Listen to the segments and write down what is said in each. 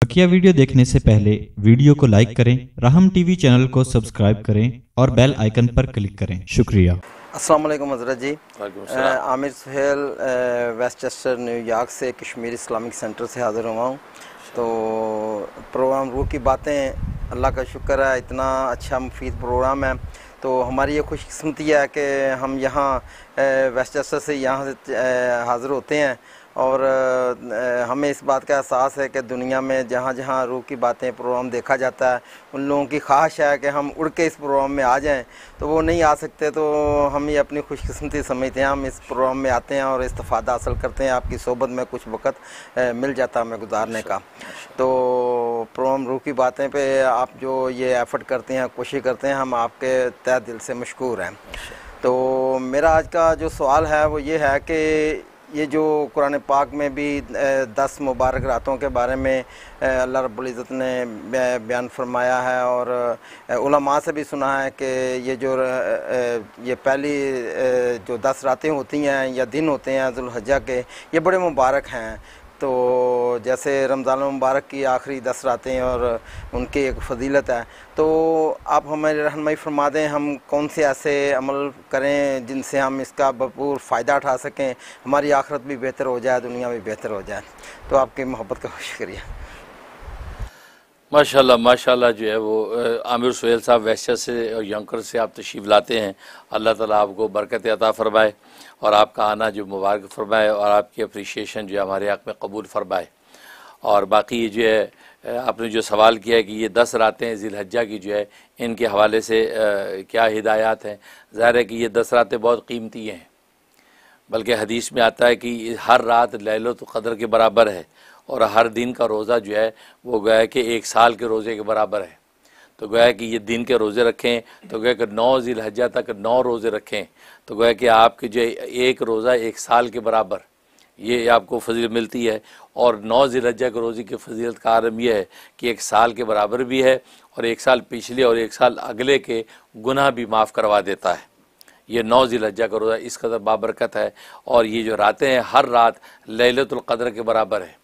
बकिया video देखने से पहले वीडियो को लाइक करें, राहम टीवी चैनल को सब्सक्राइब करें और बेल आइकन पर क्लिक करें। शुक्रिया। अस्सलाम वालेकुम हज़रत जी। आमिर सुहेल वेस्टचेस्टर न्यूयॉर्क से कश्मीर इस्लामिक सेंटर से हाज़िर हुआ हूँ। तो प्रोग्राम रूह की बातें, अल्लाह का शुक्र है इतना अच्छा मुफीद प्रोग्राम है। तो हमारी ये खुशकिस्मती है कि हम यहाँ वेस्टचेस्टर से यहाँ से हाज़िर होते हैं और हमें इस बात का एहसास है कि दुनिया में जहाँ जहाँ रूह की बातें प्रोग्राम देखा जाता है, उन लोगों की ख्वाहिश है कि हम उड़ के इस प्रोग्राम में आ जाएं, तो वो नहीं आ सकते। तो हम ये अपनी खुशकिस्मती समझते हैं, हम इस प्रोग्राम में आते हैं और इस्तिफ़ादा हासिल करते हैं। आपकी सोबत में कुछ वक़्त मिल जाता है हमें गुजारने का। तो प्रोग्राम रूह की बातें पे आप जो ये एफ़र्ट करते हैं, कोशिश करते हैं, हम आपके तहे दिल से मशकूर हैं। तो मेरा आज का जो सवाल है वो ये है कि ये जो कुरान पाक में भी 10 मुबारक रातों के बारे में अल्लाह रब्बुल इज़्ज़त ने बयान फरमाया है और उलमा से भी सुना है कि ये पहली जो 10 रातें होती हैं या दिन होते हैं ज़ुल्हिज्जा के, ये बड़े मुबारक हैं। तो जैसे रमज़ान मुबारक की आखिरी 10 रातें और उनकी एक फ़जीलत है, तो आप हमें रहनुमाई फरमा दें हम कौन से ऐसे अमल करें जिनसे हम इसका भरपूर फ़ायदा उठा सकें, हमारी आखिरत भी बेहतर हो जाए, दुनिया भी बेहतर हो जाए। तो आपकी मोहब्बत का शुक्रिया। माशाल्लाह माशाल्लाह जो है वो आमिर सुहेल साहब वैश्य से और यंकर से आप तशरीफ़ लाते हैं। अल्लाह ताला आपको बरकत अता फ़रमाए और आपका आना जो मुबारक फ़रमाए और आपकी अप्रीशिएशन जो है हमारे हक़ में कबूल फ़रमाए। और बाकी ये जो है आपने जो सवाल किया है कि ये 10 रातें ज़िलहज्जा की जो है इनके हवाले से क्या हिदायत हैं। ज़ाहिर है कि ये 10 रातें बहुत कीमती हैं, बल्कि हदीस में आता है कि हर रात लैलतुल क़द्र के बराबर है और हर दिन का रोज़ा जो है वो गोया कि 1 साल के रोज़े के बराबर है। तो गोया कि ये दिन के रोज़े रखें तो गोया कि 9 ज़िलहज्जा तक 9 रोज़े रखें तो गोया कि आपके जो एक रोज़ा 1 साल के बराबर ये आपको फजीलत मिलती है। और 9 ज़िलहज्जा के रोज़े की फजीलत का आलम यह है कि 1 साल के बराबर भी है और 1 साल पिछले और 1 साल अगले के गुनाह भी माफ़ करवा देता है। ये 9 ज़िलहज्जा का रोज़ा इस कदर बाबरकत है और ये जो रातें हैं हर रात लैलतुल क़द्र के बराबर है।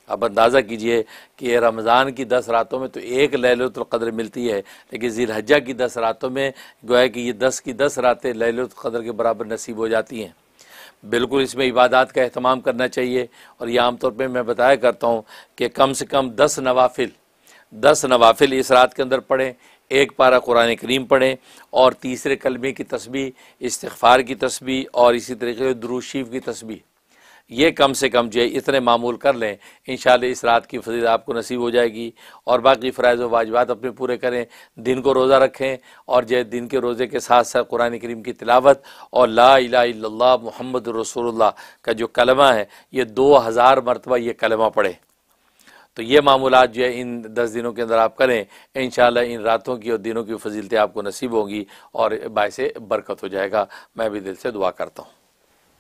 अब अंदाज़ा कीजिए कि रमज़ान की 10 रातों में तो एक लैलतुल क़द्र मिलती है, लेकिन ज़िलहज्जा की 10 रातों में गोया कि ये 10 की 10 रातें लैलतुल क़द्र के बराबर नसीब हो जाती हैं। बिल्कुल इसमें इबादत का अहतमाम करना चाहिए और ये आम तौर पे मैं बताया करता हूँ कि कम से कम 10 नवाफिल इस रात के अंदर पढ़ें। 1 पारा कुरान करीम पढ़ें और तीसरे कलमे की तस्बीह, इस्तिग़फ़ार की तस्बीह और इसी तरीके से दुरूद शरीफ की तस्बीह, ये कम से कम जो है इतने मामूल कर लें, इंशाअल्लाह इस रात की फजीलत आपको नसीब हो जाएगी। और बाकी फ़राइज़ व वाजिबात अपने पूरे करें, दिन को रोज़ा रखें और जो दिन के रोज़े के साथ साथ कुरान करीम की तिलावत और ला इलाहा इल्लल्लाह मुहम्मदुर रसूलुल्लाह का जो कलमा है ये 2000 मरतबा ये कलमा पढ़ें। तो ये मामूलात जो है इन 10 दिनों के अंदर आप करें, इंशाअल्लाह इन रातों की और दिनों की फजीलतें आपको नसीब होंगी और बायसे बरकत हो जाएगा। मैं भी दिल से दुआ करता हूँ।